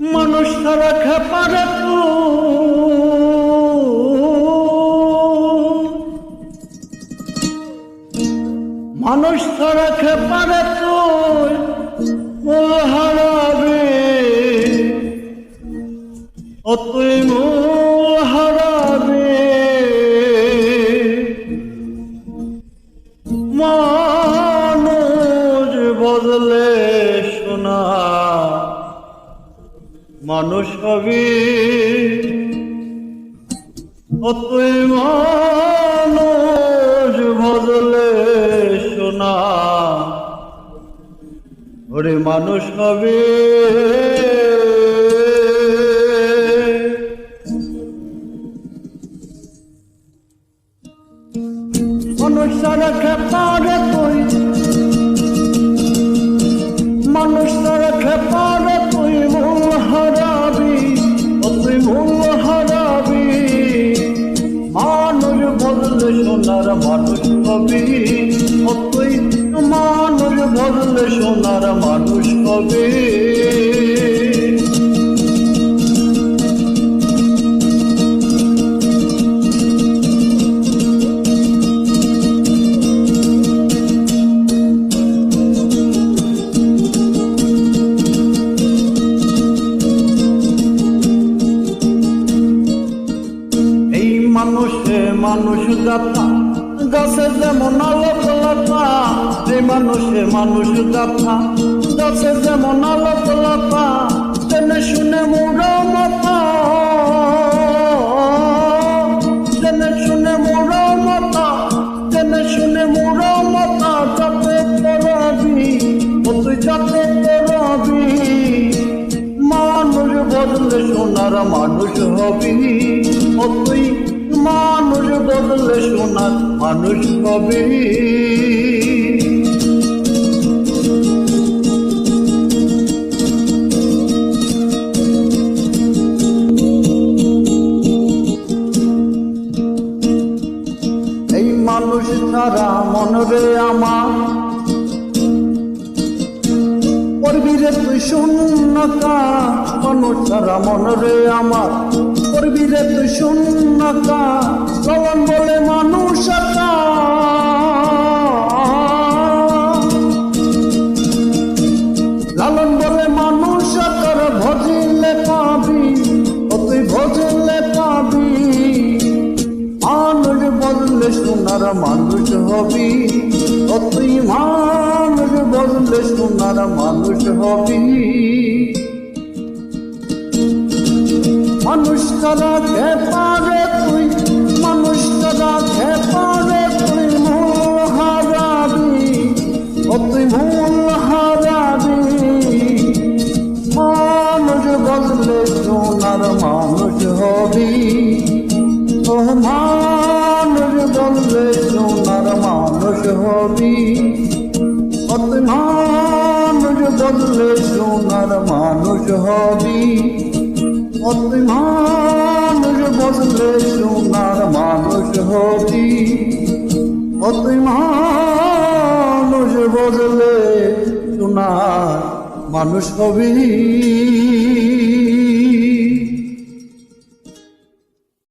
মানুষ তারা খেপারে মানুষ তারা খেপারে মূল হারাবে ও তুই মূল হারাবে মানুষ বদলে শোনা মানুষ হবি ও তুই মানুষ বদলে শোনা ওরে মানুষ হবি মানুষ তারা খেপারে তুই মানুষ তারা খেপারে তুই মূল হারাবি ও তুই মূল হারাবি মানুষ বদলে সোনার মানুষ হবি ও তুই মানুষ বদলে সোনার মানুষ হবি মানুষ গাথা গাছে যেমন আলোক লতা যে মানুষে মানুষ গাথা গাছে যেমন আলোক লতা জেনে শুনে মোরা মাথা জেনে শুনে মোরা মাথা জেনে শুনে মোরা মাথা যাতে পড়াবি ও তুই যাতে পড়াবি মানুষ বদলে সোনার মানুষ হবি ও তুই মানুষ বদলে সোনার মানুষ হবে এই মানুষ ছাড়া মনরে আমার করবি রে তুই শূন্যতা মানুষ ছাড়া মনরে আমার করবি রে তুই শূন্যতা লালন বলে মানুষ লালন বলে মানুষ ভজিলে পাবি ও তুই ভজিলে পাবি মানুষ বদলে সোনার মানুষ হবি ও তুই মানুষ বদলে সোনার মানুষ হবি মানুষ তারা খেপারে তুই মানুষ তারা খেপারে তুই মূল হারাবি ও তুই মূল হারাবি মানুষ বদলে সোনার মানুষ হবি ও মানুষ বদলে সোনার মানুষ হবি ও তুই মানুষ বদলে সোনার মানুষ হবি ও তুই মানুষ বদলে সোনার মানুষ হবি ও তুই মানুষ বদলে সোনার মানুষ হবি।